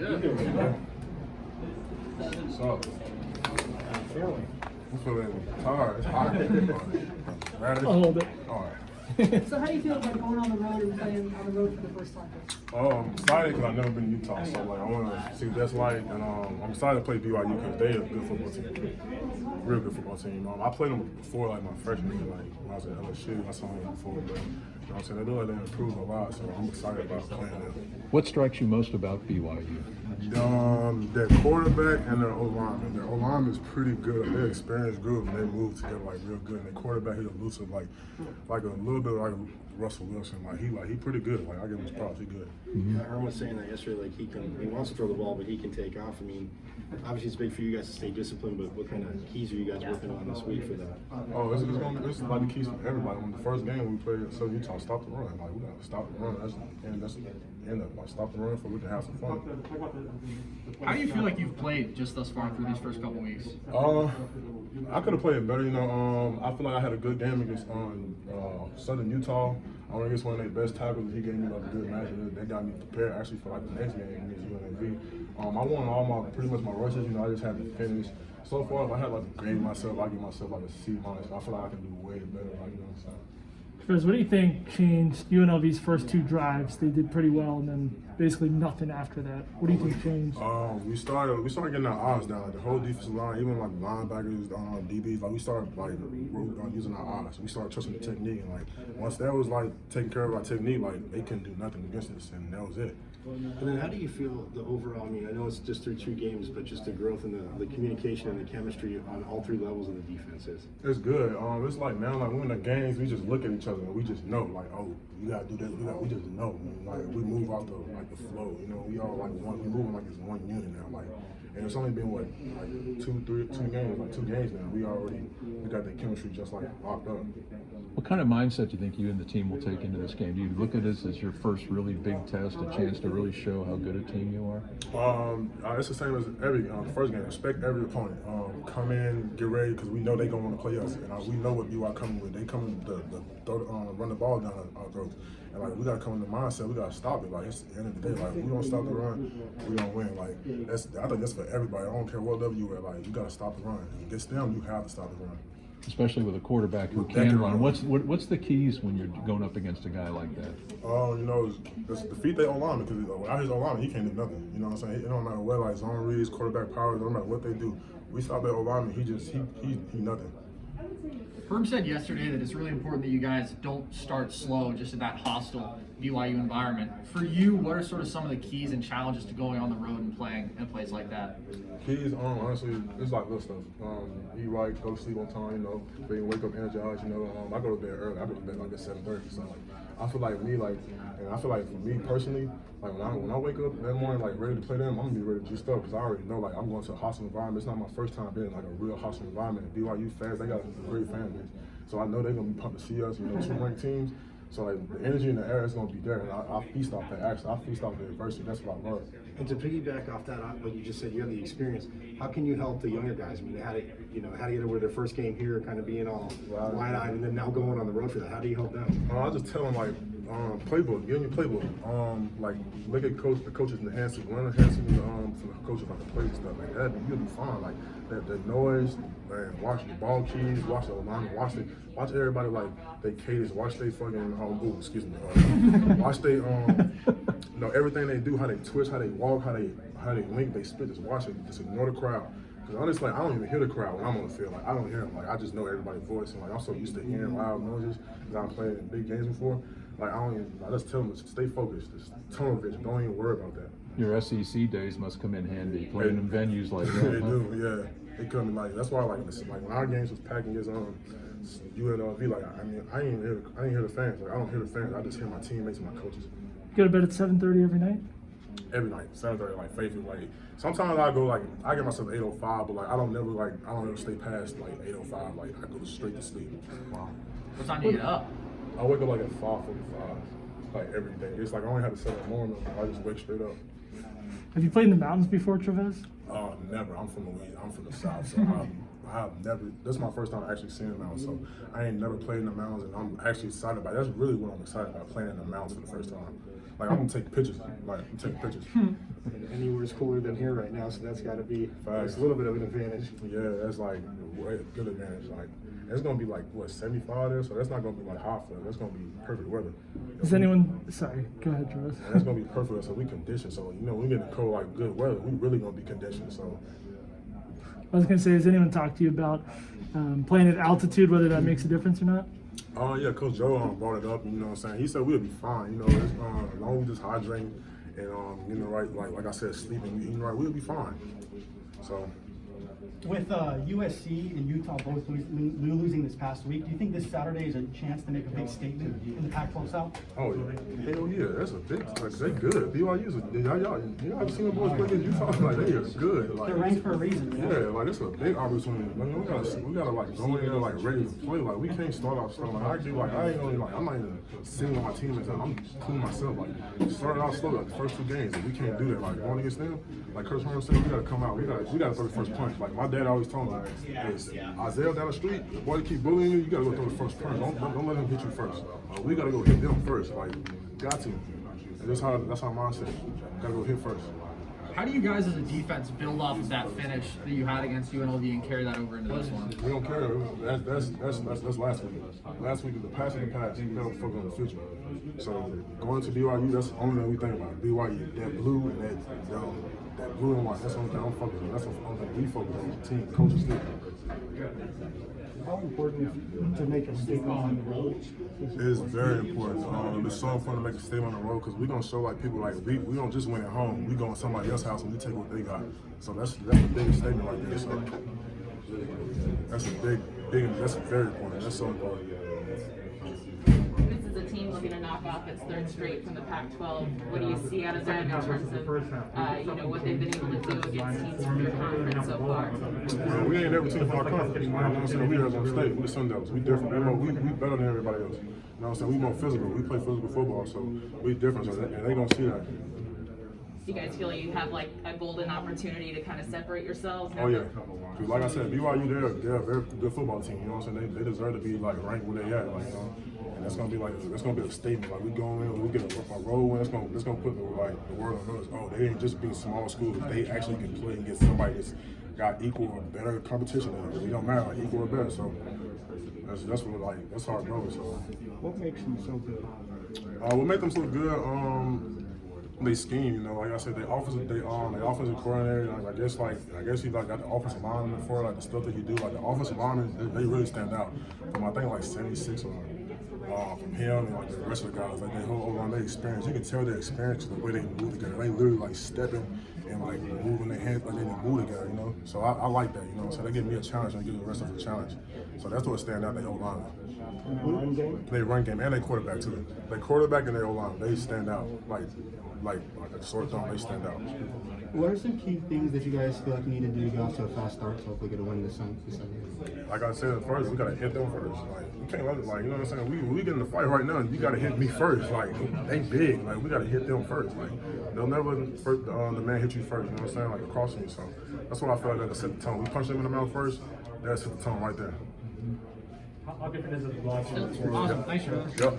So, I'm feeling tired. It's hot. Ready? A little bit. All right. So how do you feel about going on the road and playing on the road for the first time? I'm excited because I've never been to Utah, so like I want to see what that's like, and I'm excited to play BYU because they're a good football team, real good football team. I played them before like my freshman year, like when I was at LSU. I saw them before, but you know what I'm saying, they look like they improved a lot, so I'm excited about playing them. What strikes you most about BYU? Their quarterback and their O-lineman. Their O-lineman is pretty good. Their experienced group, and they move together like real good. And their quarterback, he's elusive, like a little bit like Russell Wilson. He pretty good. Like I give him his props. He good. Yeah, Herm was saying that yesterday. Like he wants to throw the ball, but he can take off. I mean, obviously it's big for you guys to stay disciplined. But what kind of keys are you guys working on this week for that? Oh, this is like the keys for everybody. When the first game we played at Southern Utah, stop the run. Like we gotta stop the run. That's the end of it. Like stop the run so we can have some fun. How do you feel like you've played just thus far through these first couple weeks? I could have played better. You know, I feel like I had a good game against Southern Utah. I went against one of their best tackles. He gave me like a good match. They got me prepared actually for like the next game against UNLV. I won pretty much my rushes. You know, I just had to finish. So far, if I had like to grade myself, I give myself like a C-. I feel like I can do way better. Like, you know what I'm saying? Travez, what do you think changed UNLV's first two drives? They did pretty well, and then basically nothing after that. What do you think changed? We started getting our odds down. Like the whole defensive line, even like linebackers, DBs. Like we started like using our odds. We started trusting the technique, and like once that was like taking care of our technique, like they couldn't do nothing against us, and that was it. And then how do you feel the overall? I mean, I know it's just through 2 games, but just the growth and the communication and the chemistry on all 3 levels of the defenses. It's good. It's like now, like when the games, we just look at each other and we just know, like, oh, you gotta do this. We just know. And, like we move out the flow. You know, we all like one. We moving like it's one unit now. Like, and it's only been what like 2 games now. We got that chemistry just like locked up. What kind of mindset do you think you and the team will take into this game? Do you look at this as your first really big test, a chance to really show how good a team you are? It's the same as every first game. Respect every opponent. Come in, get ready, because we know they're gonna want to play us, and we know what BYU coming with. They coming to run the ball down our throats, and like we gotta come in the mindset. We gotta stop it. Like it's the end of the day. Like we don't stop the run, we don't win. Like I think that's for everybody. I don't care what level you at. Like you gotta stop the run. Against them, you have to stop the run. Especially with a quarterback who can run. What's the keys when you're going up against a guy like that? You know, it's defeat their O-lineman, because without his O-lineman, he can't do nothing. You know what I'm saying? It don't matter what, like zone reads, quarterback power, it don't matter what they do. We stop their O-lineman, he nothing. Herm said yesterday that it's really important that you guys don't start slow just in that hostile BYU environment. For you, what are sort of some of the keys and challenges to going on the road and playing in a place like that? Keys, honestly, it's like little stuff. Eat right, go to sleep on time, you know, so you wake up energized, you know. I go to bed early. I go to bed like at 7:30. So like, I feel like for me personally, like when I wake up that morning like ready to play them, I'm gonna be ready to juice up, because I already know like I'm going to a hostile environment. It's not my first time being in like a real hostile environment. BYU fans, they got a great fan base, so I know they're gonna be pumped to see us. You know, 2 ranked teams. So like the energy in the air is gonna be there, and I feast off that. Actually, I feast off the adversity. That's what I love. And to piggyback off that, what you just said, you have the experience. How can you help the younger guys? I mean, how to get over their first game here, kind of being all wide-eyed, and then now going on the road for that? How do you help them? I just tell them like playbook, give them your playbook. Like look at the coaches in the hands, learn the hands from the coaches like the plays and stuff like that. You'll be fine. Like the noise, man. Watch the ball keys, watch the alignment, watch everybody like they cadence, watch they fucking watch they you know, everything they do, how they twitch, how they walk, how they link, they spit. Just watch it. Just ignore the crowd. Because honestly, like, I don't even hear the crowd when I'm on the field. Like I don't hear them. Like I just know everybody's voice, and like I'm so used to hearing loud noises because I've played in big games before. Like I just tell them to stay focused, just tunnel vision. Don't even worry about that. Your SEC days must come in handy playing in venues like that. They do, yeah. They come in like that's why like when our games was packing his UNLV. Like I didn't hear the fans. Like I don't hear the fans. I just hear my teammates and my coaches. You go to bed at 7:30 every night? Every night, 7:30, like faithful. Like sometimes I go like I get myself 8:05, but like I don't ever stay past like 8:05. Like I go straight to sleep. Wow. What time do you get up? I wake up like at 5:45, like every day. It's like I only have to set an alarm. I just wake straight up. Have you played in the mountains before, Travez? Never. I'm from Louisiana. I'm from the South, so I have never. This is my first time actually seeing the mountains, so I ain't never played in the mountains, and I'm actually excited about it. That's really what I'm excited about, playing in the mountains for the first time. Like I'm gonna take pictures. Like I'm taking pictures. anywhere cooler than here right now, so that's got to be a little bit of an advantage. Yeah, that's like a good advantage. Like it's gonna be like what 75 there, so that's not gonna be like hot for us. That's gonna be perfect weather. Is anyone? Sorry, go ahead, Travez. And that's gonna be perfect. So we conditioned. So we get the cold like good weather. We really gonna be conditioned. So I was gonna say, has anyone talked to you about playing at altitude, whether that makes a difference or not? Yeah, Coach Joe brought it up. You know what I'm saying? He said we'll be fine. You know, as long as we just hydrate and right, like I said, sleeping. Right, we'll be fine. So. With USC and Utah both losing this past week, do you think this Saturday is a chance to make a big statement in the Pac-12 South? Oh, hell yeah, that's a big, like, they good. BYU's, y'all seen the boys play against Utah? Like, they are good. Like, They're ranked for a reason. Yeah, like, it's a big opportunity. Like, we gotta like, go in there, like, ready to play. Like, we can't start off strong. Like, I ain't gonna, like, I'm not even sitting on my team and I'm pulling myself. Like, starting out slow, like, the first 2 games. Like, we can't do that. Like, going against them, like Coach Herman said, we gotta come out. We gotta throw the first punch. Like, my dad always told me, Isaiah down the street, the boy keep bullying you gotta go throw the first punch. Don't let him hit you first. We gotta go hit them first. Like, got to. And that's our mindset. Gotta go hit first. How do you guys as a defense build off of that finish that you had against UNLV and carry that over into this one? We don't care. That's last week. Last week, the past and the past. We don't focus on the future. So going to BYU, that's the only thing we think about. BYU, that blue and that blue and white. That's the only thing I'm focused on. That's the only thing we focus on as a team. Coaches do. How important to make a statement on the road? It's very important. It's so important to make a statement on the road because we're gonna show like people like we don't just win at home. We go to somebody else's house and we take what they got. So that's the biggest statement right there. So that's that's very important. That's so important. This is a team looking to knock off its 3rd straight from the Pac-12. What do you see out of them in terms of what they've been able to do against teams from your conference so far? Well, we ain't every team from our conference. You know what I'm saying? We Arizona State. We the Sun Devils. We different. We better than everybody else. You know what I'm saying? We more physical. We play physical football, so we different. So and they gonna see that. Do you guys feel you have like a golden opportunity to kind of separate yourselves? Oh yeah, because like I said, BYU they're a very good football team. You know what I'm saying? They deserve to be like ranked where they at. Like, and that's gonna be a statement. Like we go in, we get a roll win. That's gonna put the word on us. Oh, they ain't just being small schools. They actually can play and get somebody that's got equal or better competition. It don't matter, like equal or better. So that's our goal. So What makes them so good? what make them so good? They scheme, you know. Like I said, they offensive coordinator. I guess he got the offensive lineman for like the stuff that he do. Like the offensive linemen, they really stand out. From I think like 76 or from him and like the rest of the guys, like they whole on their experience. You can tell their experience the way they move together. They literally like stepping and like moving their hands like they didn't move together, you know. So I like that, you know. So they give me a challenge and they give the rest of the challenge. So that's what stand out. They O-line. They run game and they quarterback too. They quarterback and they O-line. They stand out like a sore thumb. They stand out. What are some key things that you guys feel like you need to do to get off to a fast start to hopefully get a win this Sunday? Like I said first, we gotta hit them first. Like we can't let it, like, you know what I'm saying? We get in the fight right now, and you gotta hit me first. Like they big, like we gotta hit them first. Like they'll never the man hit you first. You know what I'm saying? Like across me. So that's what I felt like that set the tone. We punch them in the mouth first. That set the tone right there. How different is it? Awesome. Thanks, Travez. Yep.